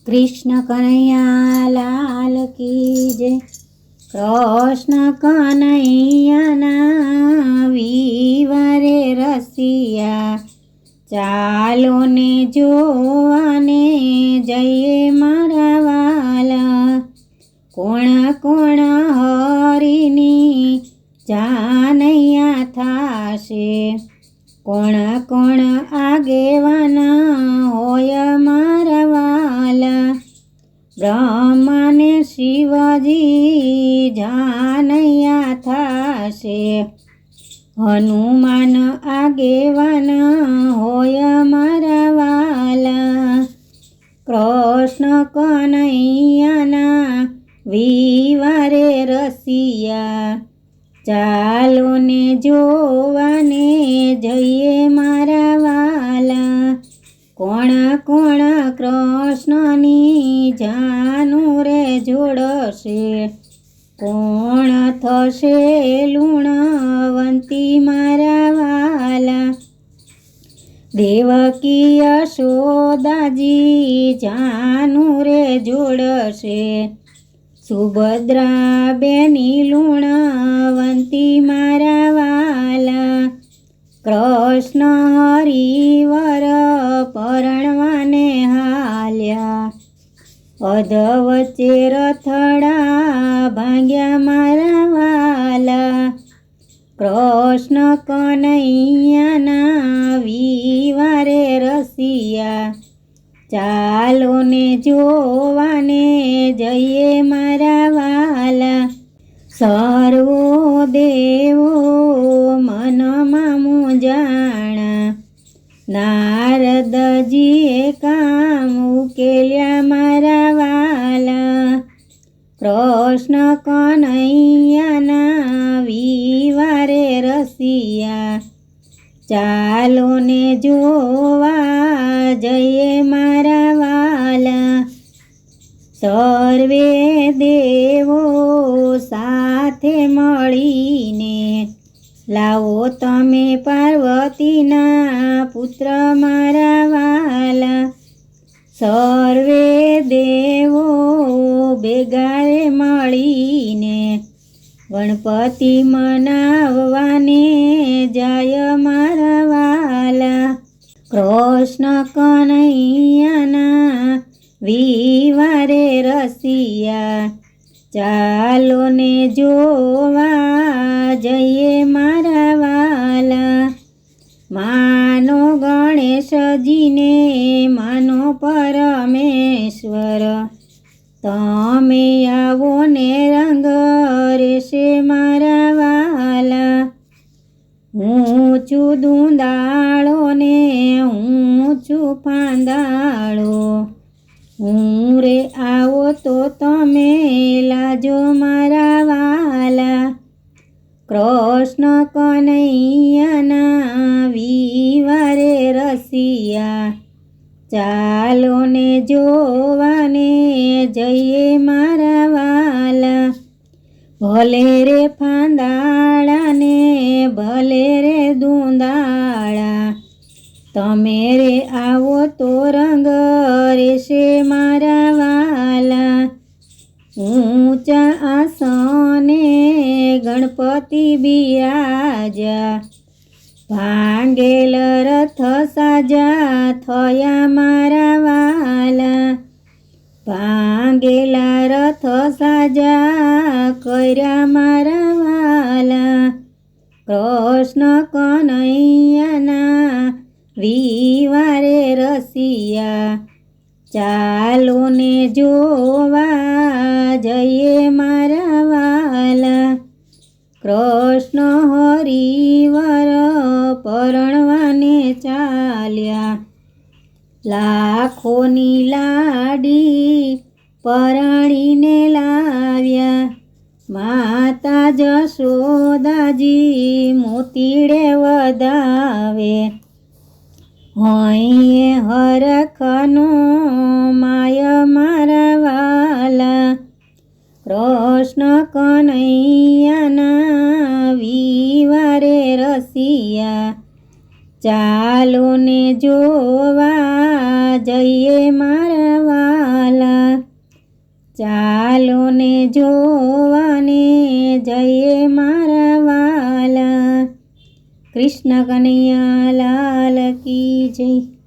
કૃષ્ણ કનૈયા લાલ કી જય। કૃષ્ણ કનૈયાના વિવારે રસિયા, ચાલો ને જોવાને જઈએ મારા વાલા। કોણ કોણ હરિની જાનૈયા થાશે, કોણ કોણ આગેવાના હોય મારા વાલા। બ્રહ્માને શિવજી જાનૈયા થાશે, હનુમાન આગેવાના હોય મારા વાલા। કૃષ્ણ કનૈયાના વિવારે રસિયા, ચાલો ને જોવાને જઈએ મારા વાલા। કોણ કોણ કૃષ્ણની જાનું રે જોડશે, કોણ થશે લુણવંતી મારા વાલા। દેવકી યશોદાજી જાનું રે જોડશે, સુભદ્રા બેની લુણવંતી મારા વાલા। કૃષ્ણ હરિવર પરણવાને હાલ્યા, અધવચ્ચે રથડા ભાંગ્યા મારા વાલા। કૃષ્ણ કનૈયાના વિવારે રસિયા, ચાલો ને જોવાને જઈએ મારા વાલા। સર્વો દેવો મનમાં મૂંઝાણા, નારદજીએ કામ ઉકેલ્યા મારા વાલા। કૃષ્ણ કનૈયાના વિવારે રસિયા, ચાલો ને જોવા જઈએ મારા વાલા। સર્વે દેવો સાથે મળીને લાવો તમે પાર્વતીના પુત્ર મારા વાલા। સર્વે દેવો ભેગારે મળીને ગણપતિ મનાવવાને જાય મારા વાલા। કૃષ્ણ કનૈયાના વિવારે રસિયા, ચાલો ને જોવા જઈએ મારા વાલા। માનો ગણેશજીને માનો પરમેશ્વર, તમે આવો ને રંગ રેશે મારા વાલા। ઊંચું દૂંદાળો ને ઊંચું પાંદાળો, હું રે આવો તો તમે લાજો મારા વાલા। કૃષ્ણ કનૈયાના વિવારે રસિયા, ચાલો ને જોવાને જઈએ મારા વાલા। ભલે રે ફાંદાળા ને ભલે રે દૂંદાળા, તમે રે આવો તો રંગ રેશે મારા વાલા। ઊંચા આસને ગણપતિ બિરાજા, ભાંગેલ રથ સાજા થયા મારા વાલા। ભાંગેલા રથ સાજા કર્યા મારા વાલા। કૃષ્ણ કનૈયાના વિવારે રસિયા, ચાલો ને જોવા જઈએ મારા વાલા। કૃષ્ણ હરિવર પરણવાને ચાલ્યા, લાખોની લાડી પરણીને લાવ્યા। માતા જશોદાજી મોતીડે વધાવે, હોઈએ હરખનો માય મારા વાલા। કૃષ્ણ કનૈયાના વિવારે રસિયા, ચાલો ને જોવા જઈએ મારા વાલા। ચાલો ને જોવાને જઈએ મારા વાલા. કૃષ્ણ કનૈયા લાલ કી જય.